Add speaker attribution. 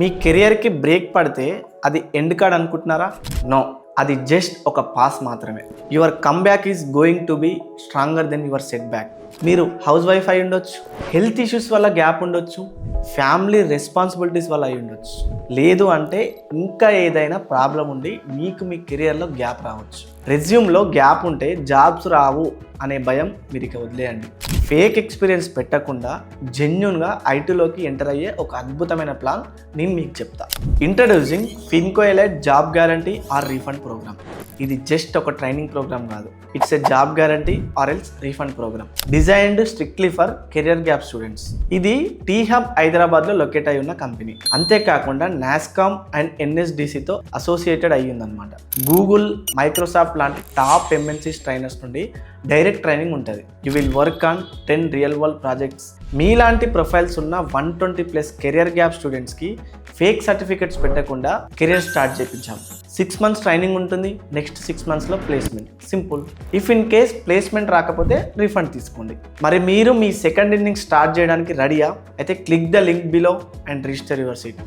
Speaker 1: మీ కెరియర్కి break పడితే అది end card అనుకుంటున్నారా? నో, అది జస్ట్ ఒక పాస్ మాత్రమే. Your comeback is going to be stronger than your setback. మీరు హౌస్ వైఫ్ అయి ఉండొచ్చు, హెల్త్ ఇష్యూస్ వల్ల గ్యాప్ ఉండొచ్చు, ఫ్యామిలీ రెస్పాన్సిబిలిటీస్ వల్ల అయి ఉండొచ్చు, లేదు అంటే ఇంకా ఏదైనా ప్రాబ్లం ఉండి మీకు మీ కెరియర్లో గ్యాప్ రావచ్చు. రెజ్యూమ్లో గ్యాప్ ఉంటే జాబ్స్ రావు అనే భయం మీరు ఇక వదిలేయండి. ఫేక్ ఎక్స్పీరియన్స్ పెట్టకుండా జెన్యున్గా ఐటీలోకి ఎంటర్ అయ్యే ఒక అద్భుతమైన ప్లాన్ నేను మీకు చెప్తా. Introducing Finco elite job guarantee or refund programme. ఇది జస్ట్ ఒక ట్రైనింగ్ ప్రోగ్రామ్ కాదు, it's a job guarantee or else refund programme designed strictly for career gap students. ఇది టీ హబ్ హైదరాబాద్లో లొకేట్ అయి ఉన్న కంపెనీ. అంతేకాకుండా నాస్కామ్ అండ్ ఎన్ఎస్డిసితో associated అయ్యిందనమాట. గూగుల్, మైక్రోసాఫ్ట్ లాంటి టాప్ ఎంఎన్సీస్ ట్రైనర్స్ నుండి డైరెక్ట్ ట్రైనింగ్ ఉంటుంది. You will work on 10 real world projects. మీలాంటి ప్రొఫైల్స్ ఉన్న 120+ కెరియర్ గ్యాప్ స్టూడెంట్స్కి ఫేక్ సర్టిఫికెట్స్ పెట్టకుండా కెరియర్ స్టార్ట్ చేయించాం. 6 months ట్రైనింగ్ ఉంటుంది, నెక్స్ట్ 6 monthsలో placement. Simple. If in case placement రాకపోతే రీఫండ్ తీసుకోండి. మరి మీరు మీ సెకండ్ ఇన్నింగ్ స్టార్ట్ చేయడానికి రెడీయా? అయితే click the link below and register your seat.